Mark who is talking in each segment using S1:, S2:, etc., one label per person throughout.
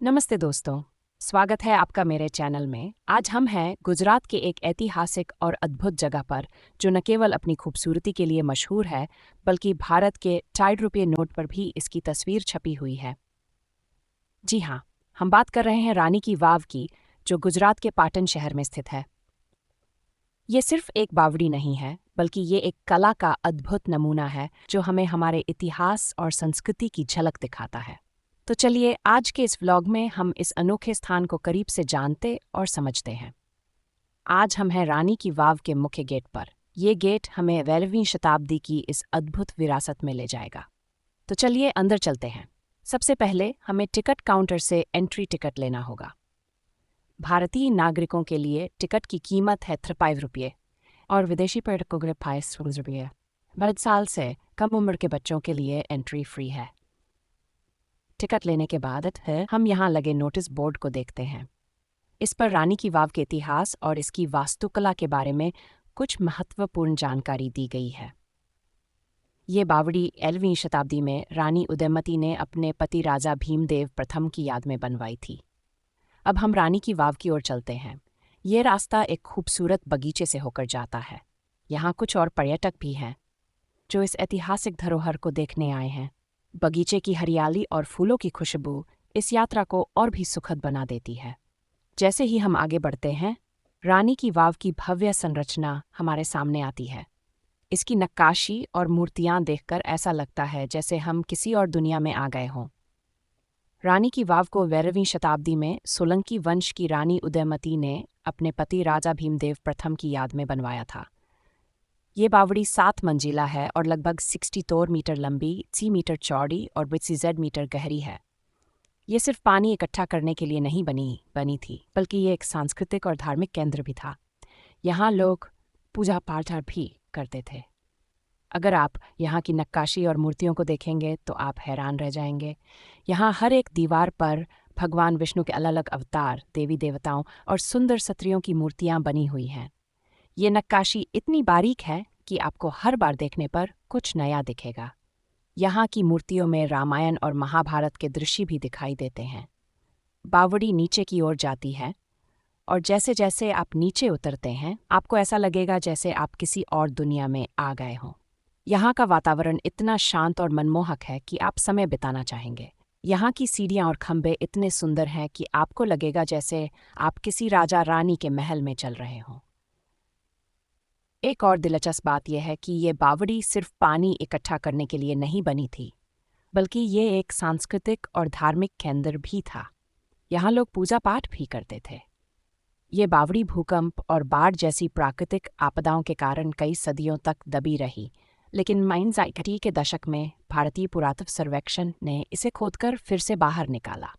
S1: नमस्ते दोस्तों, स्वागत है आपका मेरे चैनल में। आज हम हैं गुजरात के एक ऐतिहासिक और अद्भुत जगह पर, जो न केवल अपनी खूबसूरती के लिए मशहूर है, बल्कि भारत के टाइड रुपये नोट पर भी इसकी तस्वीर छपी हुई है। जी हाँ, हम बात कर रहे हैं रानी की वाव की, जो गुजरात के पाटन शहर में स्थित है। ये सिर्फ एक बावड़ी नहीं है, बल्कि ये एक कला का अद्भुत नमूना है, जो हमें हमारे इतिहास और संस्कृति की झलक दिखाता है। तो चलिए आज के इस व्लॉग में हम इस अनोखे स्थान को करीब से जानते और समझते हैं। आज हम हैं रानी की वाव के मुख्य गेट पर। ये गेट हमें 12वीं शताब्दी की इस अद्भुत विरासत में ले जाएगा। तो चलिए अंदर चलते हैं। सबसे पहले हमें टिकट काउंटर से एंट्री टिकट लेना होगा। भारतीय नागरिकों के लिए टिकट की कीमत है 5 रुपये और विदेशी पर्यटकों के लिए 5 रुपये। 12 साल से कम उम्र के बच्चों के लिए एंट्री फ्री है। टिकट लेने के बाद हम यहाँ लगे नोटिस बोर्ड को देखते हैं। इस पर रानी की वाव के इतिहास और इसकी वास्तुकला के बारे में कुछ महत्वपूर्ण जानकारी दी गई है। ये बावड़ी 11वीं शताब्दी में रानी उदयमती ने अपने पति राजा भीमदेव प्रथम की याद में बनवाई थी। अब हम रानी की वाव की ओर चलते हैं। ये रास्ता एक खूबसूरत बगीचे से होकर जाता है। यहाँ कुछ और पर्यटक भी हैं, जो इस ऐतिहासिक धरोहर को देखने आए हैं। बगीचे की हरियाली और फूलों की खुशबू इस यात्रा को और भी सुखद बना देती है। जैसे ही हम आगे बढ़ते हैं, रानी की वाव की भव्य संरचना हमारे सामने आती है। इसकी नक्काशी और मूर्तियां देखकर ऐसा लगता है जैसे हम किसी और दुनिया में आ गए हों। रानी की वाव को 12वीं शताब्दी में सोलंकी वंश की रानी उदयमती ने अपने पति राजा भीमदेव प्रथम की याद में बनवाया था। ये बावड़ी 7 मंजिला है और लगभग 64 मीटर लंबी, 3 मीटर चौड़ी और 20 मीटर गहरी है। ये सिर्फ पानी इकट्ठा करने के लिए नहीं बनी थी, बल्कि ये एक सांस्कृतिक और धार्मिक केंद्र भी था। यहाँ लोग पूजा पाठ भी करते थे। अगर आप यहाँ की नक्काशी और मूर्तियों को देखेंगे तो आप हैरान रह जाएंगे। यहाँ हर एक दीवार पर भगवान विष्णु के अलग अलग अवतार, देवी देवताओं और सुंदर स्त्रियों की मूर्तियाँ बनी हुई हैं। ये नक्काशी इतनी बारीक है कि आपको हर बार देखने पर कुछ नया दिखेगा। यहाँ की मूर्तियों में रामायण और महाभारत के दृश्य भी दिखाई देते हैं। बावड़ी नीचे की ओर जाती है और जैसे जैसे आप नीचे उतरते हैं, आपको ऐसा लगेगा जैसे आप किसी और दुनिया में आ गए हों। यहाँ का वातावरण इतना शांत और मनमोहक है कि आप समय बिताना चाहेंगे। यहाँ की सीढ़ियाँ और खंभे इतने सुंदर हैं कि आपको लगेगा जैसे आप किसी राजा रानी के महल में चल रहे हों। एक और दिलचस्प बात यह है कि ये बावड़ी सिर्फ पानी इकट्ठा करने के लिए नहीं बनी थी, बल्कि ये एक सांस्कृतिक और धार्मिक केंद्र भी था। यहाँ लोग पूजा पाठ भी करते थे। ये बावड़ी भूकंप और बाढ़ जैसी प्राकृतिक आपदाओं के कारण कई सदियों तक दबी रही, लेकिन 1980 के दशक में भारतीय पुरातत्व सर्वेक्षण ने इसे खोदकर फिर से बाहर निकाला।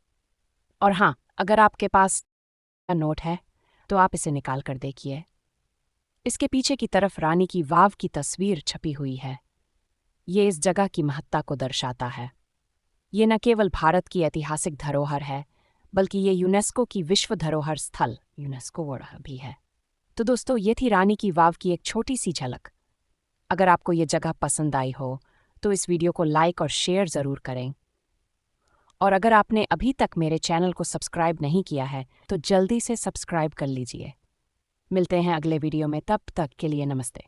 S1: और हाँ, अगर आपके पास नोट है तो आप इसे निकाल कर देखिए। इसके पीछे की तरफ रानी की वाव की तस्वीर छपी हुई है। ये इस जगह की महत्ता को दर्शाता है। ये न केवल भारत की ऐतिहासिक धरोहर है, बल्कि ये यूनेस्को की विश्व धरोहर स्थल यूनेस्को भी है। तो दोस्तों, ये थी रानी की वाव की एक छोटी सी झलक। अगर आपको ये जगह पसंद आई हो तो इस वीडियो को लाइक और शेयर ज़रूर करें। और अगर आपने अभी तक मेरे चैनल को सब्सक्राइब नहीं किया है तो जल्दी से सब्सक्राइब कर लीजिए। मिलते हैं अगले वीडियो में, तब तक के लिए नमस्ते।